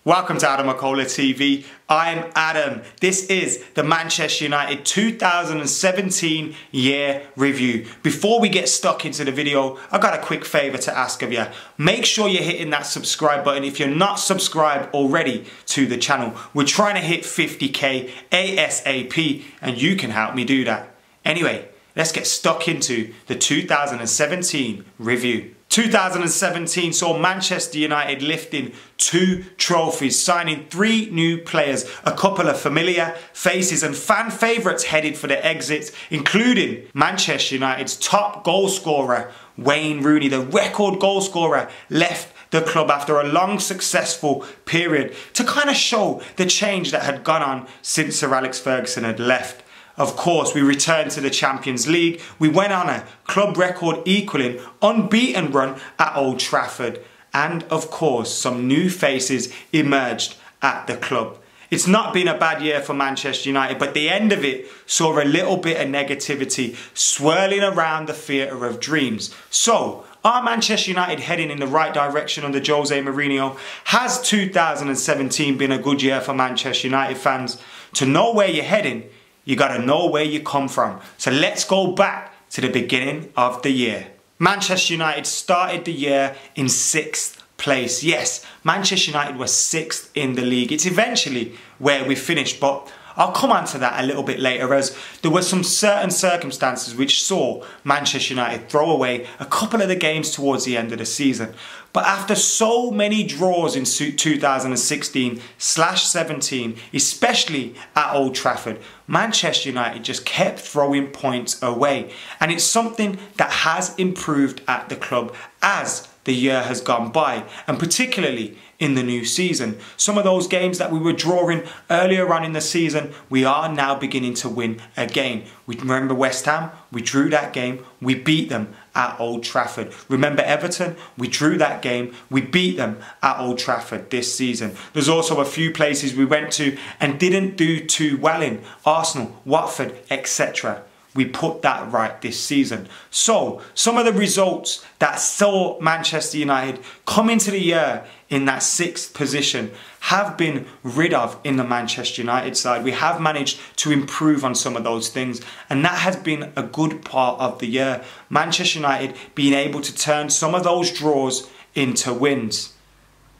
Welcome to Adam McKola TV. I'm Adam. This is the Manchester United 2017 year review. Before we get stuck into the video, I've got a quick favour to ask of you. Make sure you're hitting that subscribe button if you're not subscribed already to the channel. We're trying to hit 50k ASAP and you can help me do that. Anyway, let's get stuck into the 2017 review. 2017 saw Manchester United lifting 2 trophies, signing 3 new players, a couple of familiar faces and fan favourites headed for the exits, including Manchester United's top goal scorer, Wayne Rooney. The record goal scorer left the club after a long successful period to kind of show the change that had gone on since Sir Alex Ferguson had left. Of course, we returned to the Champions League. We went on a club record equaling unbeaten run at Old Trafford. And of course, some new faces emerged at the club. It's not been a bad year for Manchester United, but the end of it saw a little bit of negativity swirling around the theatre of dreams. So, are Manchester United heading in the right direction under Jose Mourinho? Has 2017 been a good year for Manchester United fans? To know where you're heading, you got to know where you come from. So let's go back to the beginning of the year. Manchester United started the year in 6th place. Yes, Manchester United was 6th in the league. It's eventually where we finished, but I'll come on to that a little bit later, as there were some certain circumstances which saw Manchester United throw away a couple of the games towards the end of the season. But after so many draws in 2016/17, especially at Old Trafford, Manchester United just kept throwing points away. And it's something that has improved at the club as the year has gone by, and particularly in the new season. Some of those games that we were drawing earlier on in the season, we are now beginning to win again. We remember West Ham, we drew that game, we beat them at Old Trafford. Remember Everton, we drew that game, we beat them at Old Trafford this season. There's also a few places we went to and didn't do too well in, Arsenal, Watford, etc. We put that right this season. So, some of the results that saw Manchester United come into the year in that 6th position have been rid of in the Manchester United side. We have managed to improve on some of those things, and that has been a good part of the year. Manchester United being able to turn some of those draws into wins.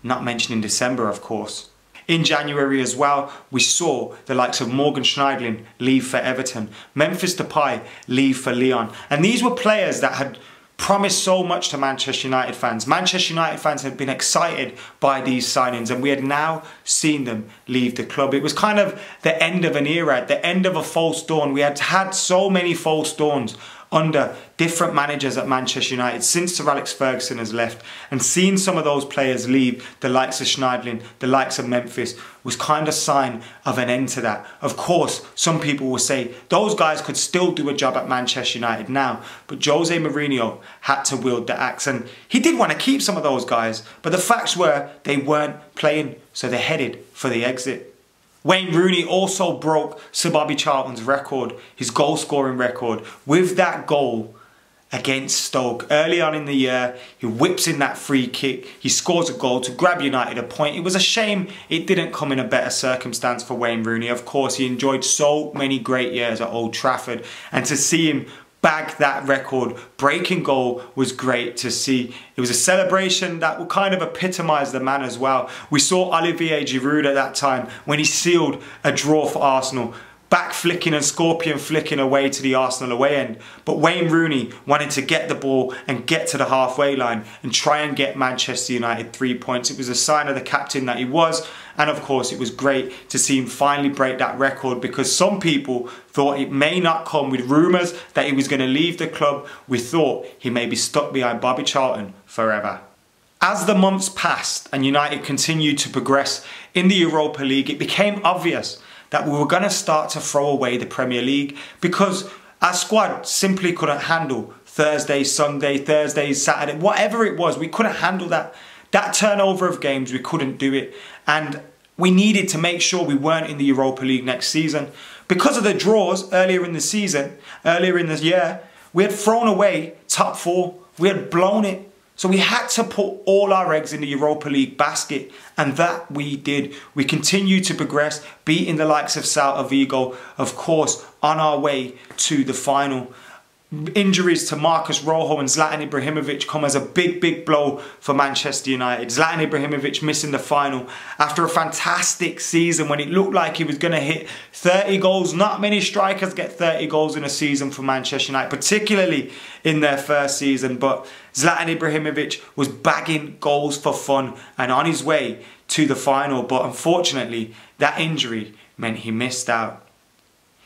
Not mentioning December, of course. In January as well, we saw the likes of Morgan Schneiderlin leave for Everton, Memphis Depay leave for Lyon. And these were players that had promised so much to Manchester United fans. Manchester United fans had been excited by these signings, and we had now seen them leave the club. It was kind of the end of an era, the end of a false dawn. We had had so many false dawns under different managers at Manchester United since Sir Alex Ferguson has left, and seeing some of those players leave, the likes of Schneiderlin, the likes of Memphis, was kind of a sign of an end to that. Of course, some people will say those guys could still do a job at Manchester United now, but Jose Mourinho had to wield the axe, and he did want to keep some of those guys, but the facts were they weren't playing, so they headed for the exit. Wayne Rooney also broke Sir Bobby Charlton's record, his goal scoring record, with that goal against Stoke. Early on in the year, he whips in that free kick, he scores a goal to grab United a point. It was a shame it didn't come in a better circumstance for Wayne Rooney. Of course, he enjoyed so many great years at Old Trafford, and to see him bag that record breaking goal was great to see. It was a celebration that will kind of epitomise the man as well. We saw Olivier Giroud at that time when he sealed a draw for Arsenal, back flicking and scorpion flicking away to the Arsenal away end. But Wayne Rooney wanted to get the ball and get to the halfway line and try and get Manchester United 3 points. It was a sign of the captain that he was, and of course it was great to see him finally break that record, because some people thought it may not come. With rumours that he was going to leave the club, we thought he may be stuck behind Bobby Charlton forever. As the months passed and United continued to progress in the Europa League, it became obvious that we were going to start to throw away the Premier League, because our squad simply couldn't handle Thursday, Sunday, Thursday, Saturday, whatever it was. We couldn't handle that turnover of games. We couldn't do it, and we needed to make sure we weren't in the Europa League next season. Because of the draws earlier in the season, earlier in the year, we had thrown away top 4. We had blown it. So we had to put all our eggs in the Europa League basket, and that we did. We continued to progress, beating the likes of Celta Vigo, of course, on our way to the final. Injuries to Marcus Rojo and Zlatan Ibrahimovic come as a big blow for Manchester United. Zlatan Ibrahimovic missing the final after a fantastic season when it looked like he was going to hit 30 goals. Not many strikers get 30 goals in a season for Manchester United, particularly in their first season. But Zlatan Ibrahimovic was bagging goals for fun and on his way to the final. But unfortunately, that injury meant he missed out.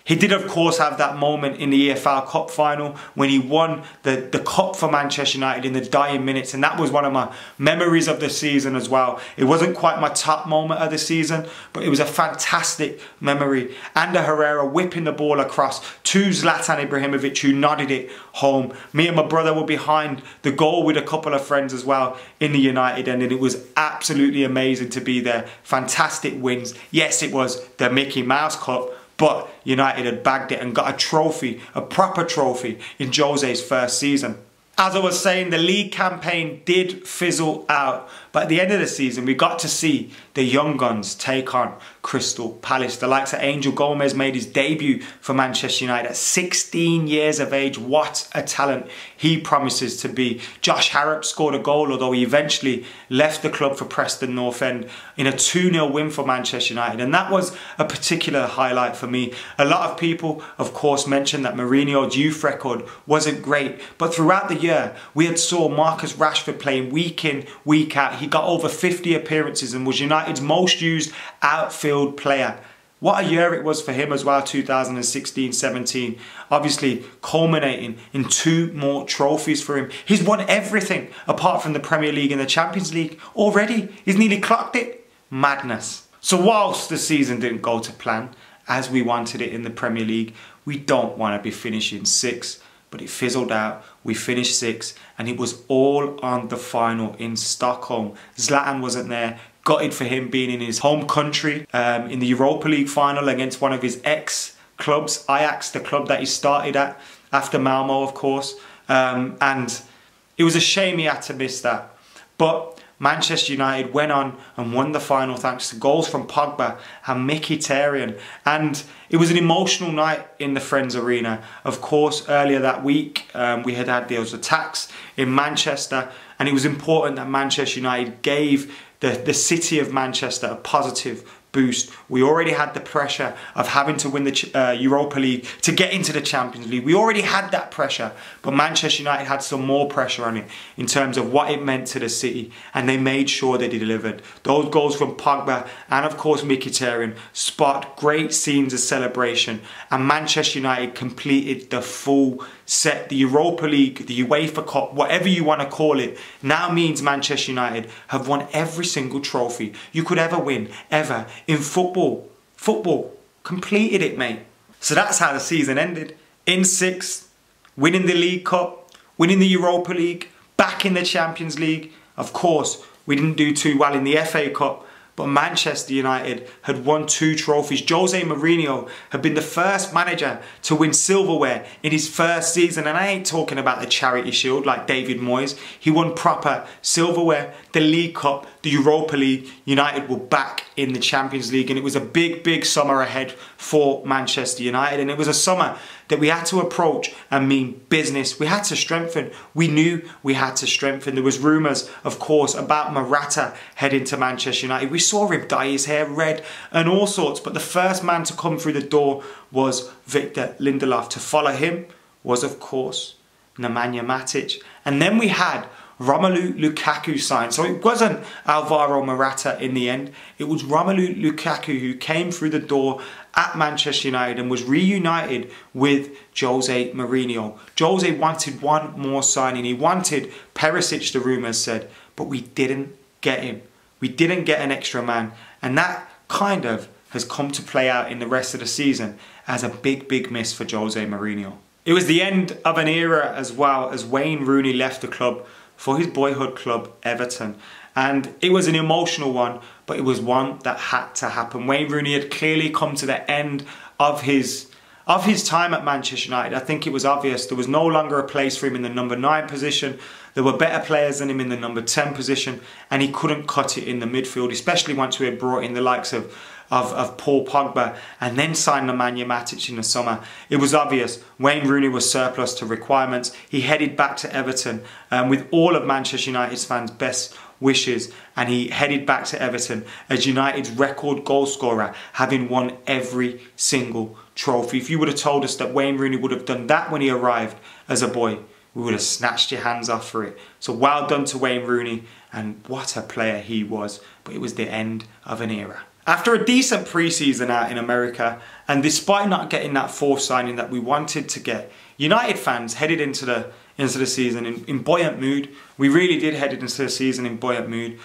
He did, of course, have that moment in the EFL Cup final when he won the cup for Manchester United in the dying minutes, and that was one of my memories of the season as well. It wasn't quite my top moment of the season, but it was a fantastic memory. Ander Herrera whipping the ball across to Zlatan Ibrahimovic, who nodded it home. Me and my brother were behind the goal with a couple of friends as well in the United end, and it was absolutely amazing to be there. Fantastic wins. Yes, it was the Mickey Mouse Cup, but United had bagged it and got a trophy, a proper trophy, in Jose's first season. As I was saying, the league campaign did fizzle out, but at the end of the season, we got to see the young guns take on Crystal Palace. The likes of Angel Gomez made his debut for Manchester United at 16 years of age. What a talent he promises to be. Josh Harrop scored a goal, although he eventually left the club for Preston North End in a 2-0 win for Manchester United. And that was a particular highlight for me. A lot of people, of course, mentioned that Mourinho's youth record wasn't great, but throughout the year, we had saw Marcus Rashford playing week in, week out. He got over 50 appearances and was United's most used outfield player. What a year it was for him as well, 2016-17. Obviously culminating in 2 more trophies for him. He's won everything apart from the Premier League and the Champions League already. He's nearly clocked it. Madness. So whilst the season didn't go to plan as we wanted it in the Premier League, we don't want to be finishing 6th. But it fizzled out. We finished 6th, and it was all on the final in Stockholm. Zlatan wasn't there. Gutted for him being in his home country in the Europa League final against one of his ex-clubs, Ajax, the club that he started at after Malmo, of course. And it was a shame he had to miss that. But Manchester United went on and won the final thanks to goals from Pogba and Mkhitaryan. And it was an emotional night in the Friends Arena. Of course, earlier that week, we had those attacks in Manchester, and it was important that Manchester United gave the city of Manchester a positive boost. We already had the pressure of having to win the Europa League to get into the Champions League. We already had that pressure, but Manchester United had some more pressure on it in terms of what it meant to the city, and they made sure they delivered. Those goals from Pogba and of course Mkhitaryan sparked great scenes of celebration, and Manchester United completed the full set. The Europa League, the UEFA Cup, whatever you want to call it, now means Manchester United have won every single trophy you could ever win, ever, in football. Football completed it, mate. So that's how the season ended. In 6th, winning the League Cup, winning the Europa League, back in the Champions League. Of course, we didn't do too well in the FA Cup, but Manchester United had won 2 trophies. Jose Mourinho had been the first manager to win silverware in his first season. And I ain't talking about the Charity Shield like David Moyes. He won proper silverware, the League Cup, the Europa League. United were back in the Champions League, and it was a big summer ahead for Manchester United. And it was a summer that we had to approach and mean business. We had to strengthen. We knew we had to strengthen. There was rumours, of course, about Morata heading to Manchester United. We saw him dye his hair red and all sorts, but the first man to come through the door was Victor Lindelof. To follow him was, of course, Nemanja Matic. And then we had Romelu Lukaku signed. So it wasn't Alvaro Morata in the end. It was Romelu Lukaku who came through the door at Manchester United and was reunited with Jose Mourinho. Jose wanted one more signing. He wanted Perisic, the rumours said, but we didn't get him. We didn't get an extra man. And that kind of has come to play out in the rest of the season as a big miss for Jose Mourinho. It was the end of an era as well, as Wayne Rooney left the club for his boyhood club, Everton. And it was an emotional one, but it was one that had to happen. Wayne Rooney had clearly come to the end of his Of his time at Manchester United, I think it was obvious there was no longer a place for him in the number 9 position. There were better players than him in the number 10 position, and he couldn't cut it in the midfield, especially once we had brought in the likes of Paul Pogba and then signed Nemanja Matic in the summer. It was obvious Wayne Rooney was surplus to requirements. He headed back to Everton with all of Manchester United's fans' best wishes, and he headed back to Everton as United's record goal scorer, having won every single trophy. If you would have told us that Wayne Rooney would have done that when he arrived as a boy, we would have snatched your hands off for it. So well done to Wayne Rooney, and what a player he was. But it was the end of an era. After a decent pre-season out in America, and despite not getting that 4th signing that we wanted to get, United fans headed into the season in buoyant mood. We really did head into the season in buoyant mood.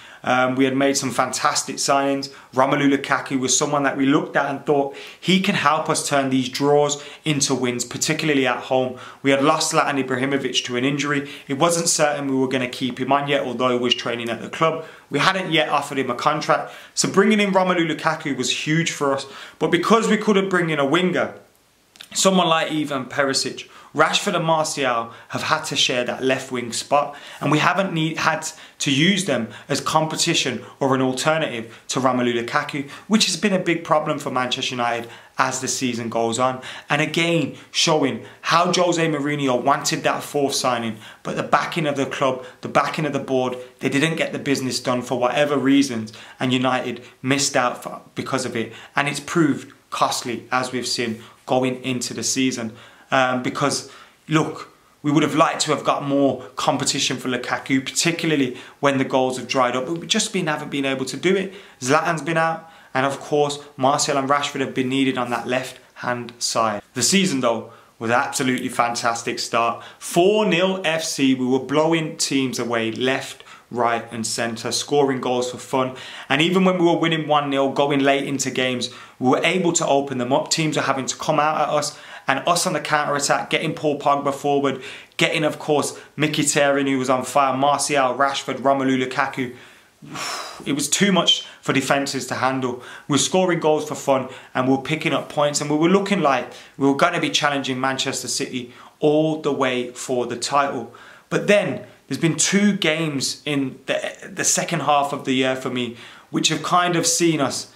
We had made some fantastic signings. Romelu Lukaku was someone that we looked at and thought he can help us turn these draws into wins, particularly at home. We had lost Zlatan Ibrahimovic to an injury. It wasn't certain we were going to keep him on yet, although he was training at the club. We hadn't yet offered him a contract. So bringing in Romelu Lukaku was huge for us. But because we couldn't bring in a winger, someone like Ivan Perisic, Rashford and Martial have had to share that left wing spot, and we haven't had to use them as competition or an alternative to Romelu Lukaku, which has been a big problem for Manchester United as the season goes on. And again, showing how Jose Mourinho wanted that 4th signing, but the backing of the club, the backing of the board, they didn't get the business done for whatever reasons, and United missed out because of it. And it's proved costly, as we've seen going into the season. Because, look, we would have liked to have got more competition for Lukaku, particularly when the goals have dried up, but we just haven't been able to do it. Zlatan's been out, and of course, Martial and Rashford have been needed on that left-hand side. The season, though, was an absolutely fantastic start. 4-0 FC, we were blowing teams away left, right and centre, scoring goals for fun. And even when we were winning 1-0, going late into games, we were able to open them up. Teams are having to come out at us, and us on the counter-attack, getting Paul Pogba forward, getting, of course, Mkhitaryan, who was on fire, Martial, Rashford, Romelu Lukaku. It was too much for defences to handle. We were scoring goals for fun, and we were picking up points, and we were looking like we were going to be challenging Manchester City all the way for the title. But then, there's been 2 games in the second half of the year for me, which have kind of seen us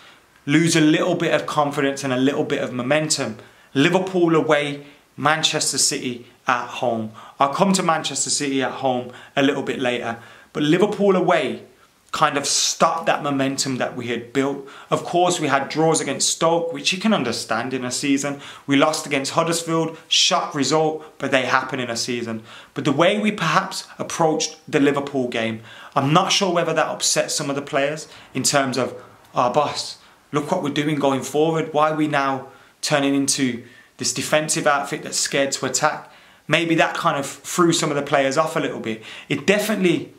lose a little bit of confidence and a little bit of momentum. Liverpool away, Manchester City at home. I'll come to Manchester City at home a little bit later. But Liverpool away kind of stopped that momentum that we had built. Of course, we had draws against Stoke, which you can understand in a season. We lost against Huddersfield, shock result, but they happen in a season. But the way we perhaps approached the Liverpool game, I'm not sure whether that upset some of the players in terms of, oh boss, look what we're doing going forward. Why are we now turning into this defensive outfit that's scared to attack? Maybe that kind of threw some of the players off a little bit. It definitely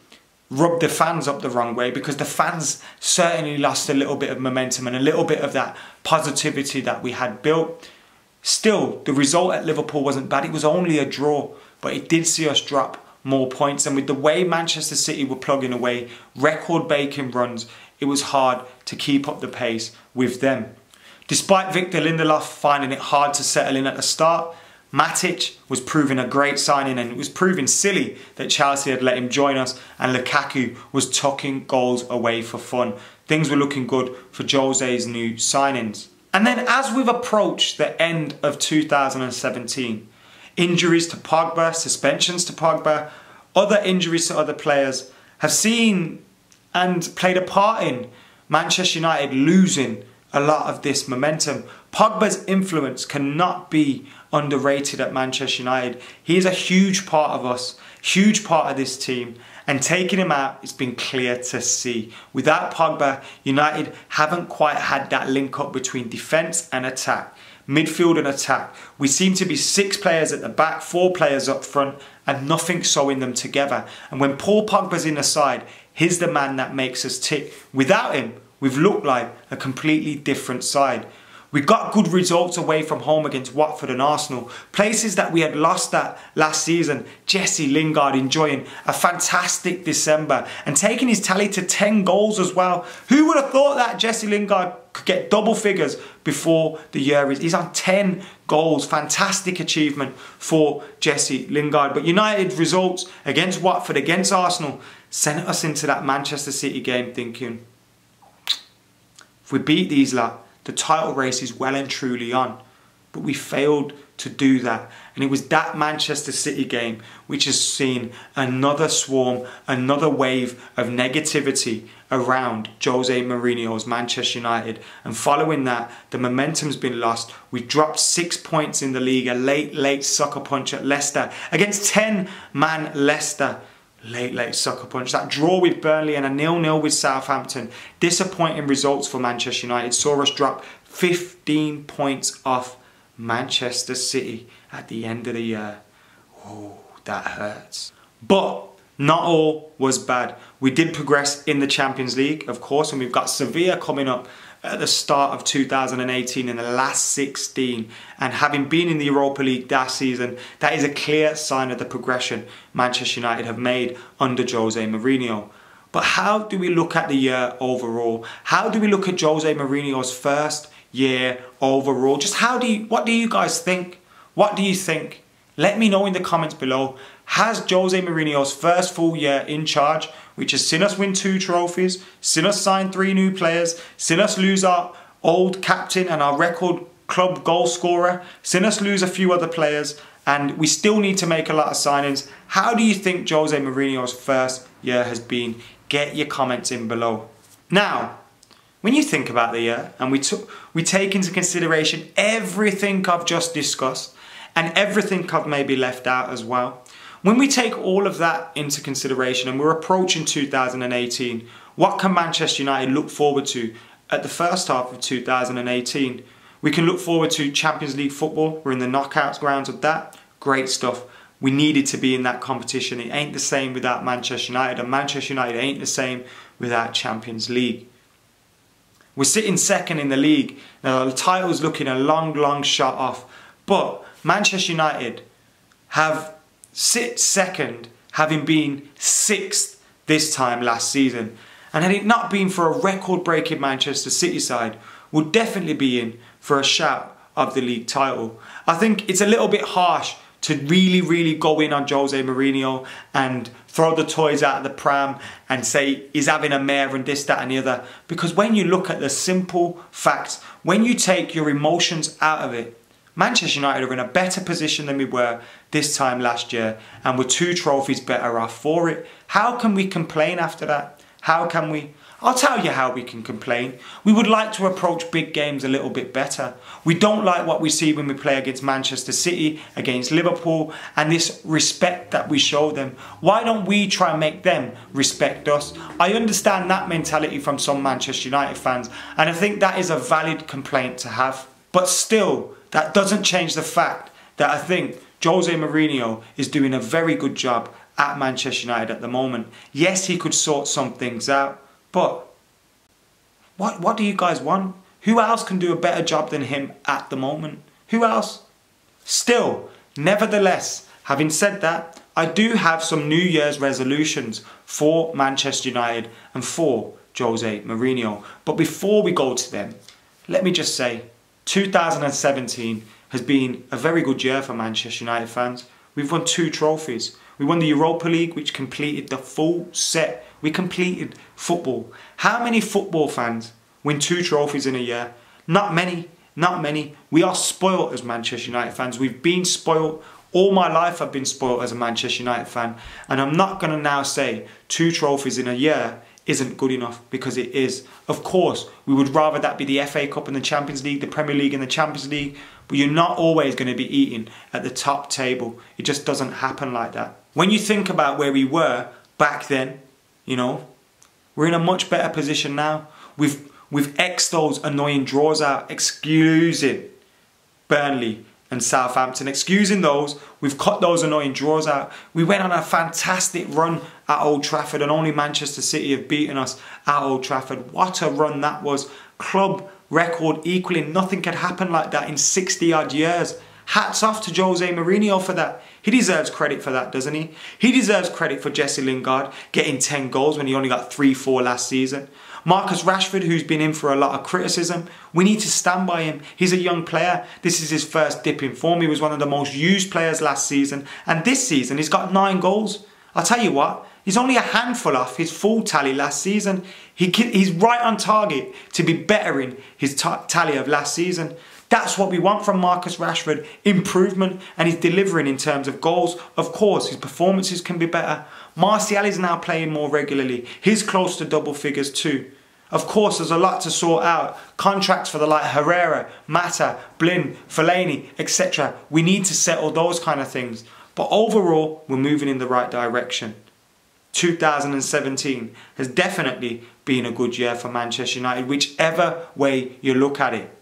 rubbed the fans up the wrong way, because the fans certainly lost a little bit of momentum and a little bit of that positivity that we had built. Still, the result at Liverpool wasn't bad. It was only a draw, but it did see us drop more points. And with the way Manchester City were plugging away, record-breaking runs, it was hard to keep up the pace with them. Despite Victor Lindelof finding it hard to settle in at the start, Matic was proving a great signing, and it was proving silly that Chelsea had let him join us, and Lukaku was tucking goals away for fun. Things were looking good for Jose's new signings. And then as we've approached the end of 2017, injuries to Pogba, suspensions to Pogba, other injuries to other players have seen and played a part in Manchester United losing a lot of this momentum. Pogba's influence cannot be underrated at Manchester United. He is a huge part of us, huge part of this team, and taking him out, it's been clear to see. Without Pogba, United haven't quite had that link up between defence and attack, midfield and attack. We seem to be 6 players at the back, 4 players up front, and nothing sewing them together. And when Paul Pogba's in the side, he's the man that makes us tick. Without him, we've looked like a completely different side. We got good results away from home against Watford and Arsenal. Places that we had lost that last season. Jesse Lingard enjoying a fantastic December and taking his tally to 10 goals as well. Who would have thought that Jesse Lingard could get double figures before the year is. He's on 10 goals. Fantastic achievement for Jesse Lingard. But United results against Watford, against Arsenal, sent us into that Manchester City game thinking, if we beat these lot, the title race is well and truly on. But we failed to do that. And it was that Manchester City game which has seen another swarm, another wave of negativity around Jose Mourinho's Manchester United. And following that, the momentum's been lost. We dropped 6 points in the league, a late sucker punch at Leicester against 10-man Leicester. Late sucker punch. That draw with Burnley and a 0-0 with Southampton. Disappointing results for Manchester United saw us drop 15 points off Manchester City at the end of the year. Oh, that hurts. But not all was bad. We did progress in the Champions League, of course, and we've got Sevilla coming up at the start of 2018 in the last 16. And having been in the Europa League last season, that is a clear sign of the progression Manchester United have made under Jose Mourinho. But how do we look at the year overall? How do we look at Jose Mourinho's first year overall? Just what do you guys think? What do you think? Let me know in the comments below. Has Jose Mourinho's first full year in charge, which has seen us win 2 trophies, seen us sign 3 new players, seen us lose our old captain and our record club goal scorer, seen us lose a few other players, and we still need to make a lot of signings. How do you think Jose Mourinho's first year has been? Get your comments in below. Now, when you think about the year and we take into consideration everything I've just discussed and everything I've maybe left out as well, when we take all of that into consideration and we're approaching 2018, what can Manchester United look forward to at the first half of 2018? We can look forward to Champions League football. We're in the knockouts grounds of that. Great stuff. We needed to be in that competition. It ain't the same without Manchester United, and Manchester United ain't the same without Champions League. We're sitting second in the league. Now the title's looking a long shot off. But Manchester United have sit second, having been 6th this time last season. And had it not been for a record-breaking Manchester City side, would definitely be in for a shout of the league title. I think it's a little bit harsh to really go in on Jose Mourinho and throw the toys out of the pram and say he's having a mare and this, that and the other. Because when you look at the simple facts, when you take your emotions out of it, Manchester United are in a better position than we were this time last year, and we're 2 trophies better off for it. How can we complain after that? How can we? I'll tell you how we can complain. We would like to approach big games a little bit better. We don't like what we see when we play against Manchester City, against Liverpool, and this respect that we show them. Why don't we try and make them respect us? I understand that mentality from some Manchester United fans, and I think that is a valid complaint to have. But still, that doesn't change the fact that I think Jose Mourinho is doing a very good job at Manchester United at the moment. Yes, he could sort some things out, but what do you guys want? Who else can do a better job than him at the moment? Who else? Still, nevertheless, having said that, I do have some New Year's resolutions for Manchester United and for Jose Mourinho. But before we go to them, let me just say, 2017 has been a very good year for Manchester United fans. We've won 2 trophies. We won the Europa League, which completed the full set. We completed football. How many football fans win 2 trophies in a year? Not many. Not many. We are spoilt as Manchester United fans. We've been spoilt. All my life I've been spoilt as a Manchester United fan. And I'm not going to now say 2 trophies in a year isn't good enough, because it is. Of course, we would rather that be the FA Cup and the Champions League, the Premier League and the Champions League, but you're not always going to be eating at the top table. It just doesn't happen like that. When you think about where we were back then, you know, we're in a much better position now. We've X'd those annoying draws out, excusing Burnley and Southampton, excusing those. We've cut those annoying draws out. We went on a fantastic run at Old Trafford, and only Manchester City have beaten us at Old Trafford. What a run that was. Club record equaling. Nothing could happen like that in 60 odd years. Hats off to Jose Mourinho for that. He deserves credit for that, doesn't he? He deserves credit for Jesse Lingard getting 10 goals when he only got 3-4 last season. Marcus Rashford, who's been in for a lot of criticism, we need to stand by him. He's a young player. This is his first dip in form. He was one of the most used players last season. And this season, he's got 9 goals. I'll tell you what, he's only a handful off his full tally last season. He's right on target to be bettering his tally of last season. That's what we want from Marcus Rashford, improvement, and he's delivering in terms of goals. Of course, his performances can be better. Martial is now playing more regularly. He's close to double figures too. Of course, there's a lot to sort out. Contracts for the like Herrera, Mata, Blin, Fellaini, etc. We need to settle those kind of things. But overall, we're moving in the right direction. 2017 has definitely been a good year for Manchester United, whichever way you look at it.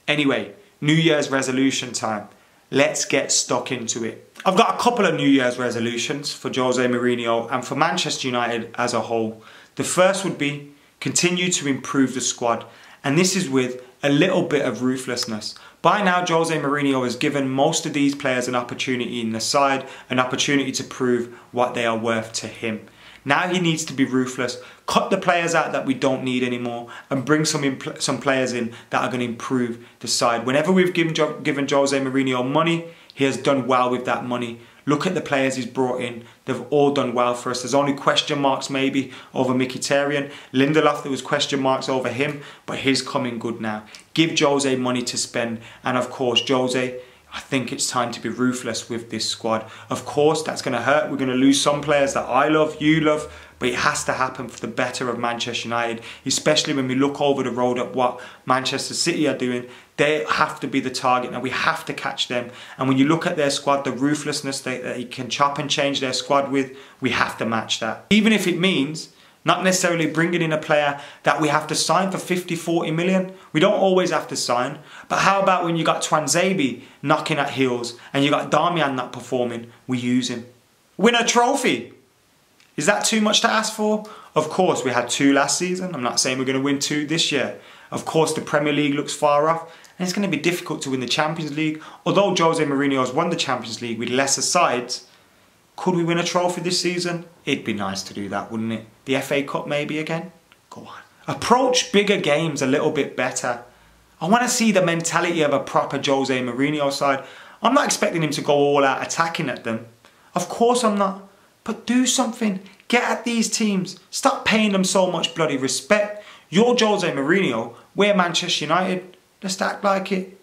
Anyway, New Year's resolution time. Let's get stuck into it. I've got a couple of New Year's resolutions for Jose Mourinho and for Manchester United as a whole. The first would be continue to improve the squad, and this is with a little bit of ruthlessness. By now, Jose Mourinho has given most of these players an opportunity in the side, an opportunity to prove what they are worth to him. Now he needs to be ruthless, cut the players out that we don't need anymore, and bring some players in that are going to improve the side. Whenever we've given Jose Mourinho money, he has done well with that money. Look at the players he's brought in. They've all done well for us. There's only question marks maybe over Mkhitaryan. Lindelof, there was question marks over him, but he's coming good now. Give Jose money to spend. And of course, Jose, I think it's time to be ruthless with this squad. Of course, that's going to hurt. We're going to lose some players that I love, you love, but it has to happen for the better of Manchester United, especially when we look over the road at what Manchester City are doing. They have to be the target. Now we have to catch them. And when you look at their squad, the ruthlessness that you can chop and change their squad with, we have to match that. Even if it means not necessarily bringing in a player that we have to sign for 50, 40 million. We don't always have to sign. But how about when you got Twanzebe knocking at heels and you got Darmian not performing, we use him. Win a trophy. Is that too much to ask for? Of course, we had 2 last season. I'm not saying we're going to win 2 this year. Of course, the Premier League looks far off. And it's going to be difficult to win the Champions League. Although Jose Mourinho has won the Champions League with lesser sides, could we win a trophy this season? It'd be nice to do that, wouldn't it? The FA Cup maybe again? Go on. Approach bigger games a little bit better. I want to see the mentality of a proper Jose Mourinho side. I'm not expecting him to go all out attacking at them. Of course I'm not. But do something. Get at these teams. Stop paying them so much bloody respect. You're Jose Mourinho. We're Manchester United. Just act like it.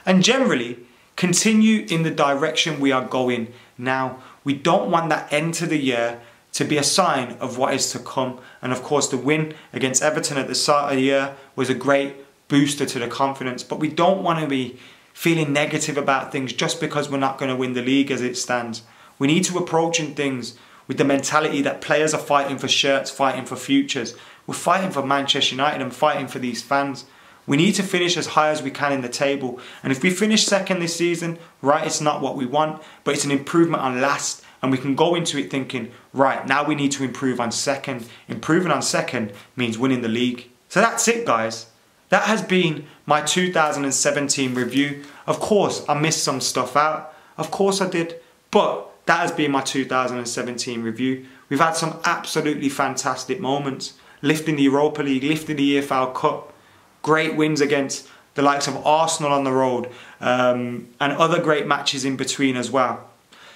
And generally, continue in the direction we are going now. We don't want that end to the year to be a sign of what is to come. And of course, the win against Everton at the start of the year was a great booster to the confidence. But we don't want to be feeling negative about things just because we're not going to win the league as it stands. We need to approach things with the mentality that players are fighting for shirts, fighting for futures. We're fighting for Manchester United and fighting for these fans. We need to finish as high as we can in the table. And if we finish second this season, right, it's not what we want, but it's an improvement on last. And we can go into it thinking, right, now we need to improve on second. Improving on second means winning the league. So that's it, guys. That has been my 2017 review. Of course, I missed some stuff out. Of course I did. But that has been my 2017 review. We've had some absolutely fantastic moments. Lifting the Europa League, lifting the EFL Cup. Great wins against the likes of Arsenal on the road. And other great matches in between as well.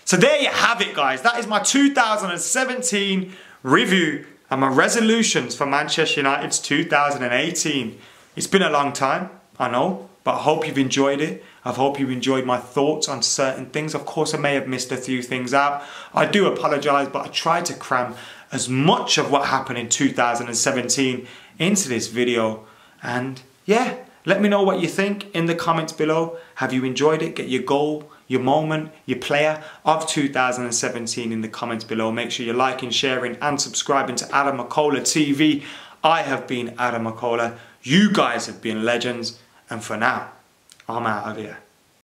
So there you have it, guys. That is my 2017 review and my resolutions for Manchester United's 2018. It's been a long time, I know, but I hope you've enjoyed it. I hope you've enjoyed my thoughts on certain things. Of course, I may have missed a few things out. I do apologise, but I tried to cram as much of what happened in 2017 into this video. And yeah, let me know what you think in the comments below. Have you enjoyed it? Get your goal, your moment, your player of 2017 in the comments below. Make sure you're liking, sharing and subscribing to Adam McKola TV. I have been Adam McKola. You guys have been legends. And for now, I'm out of here.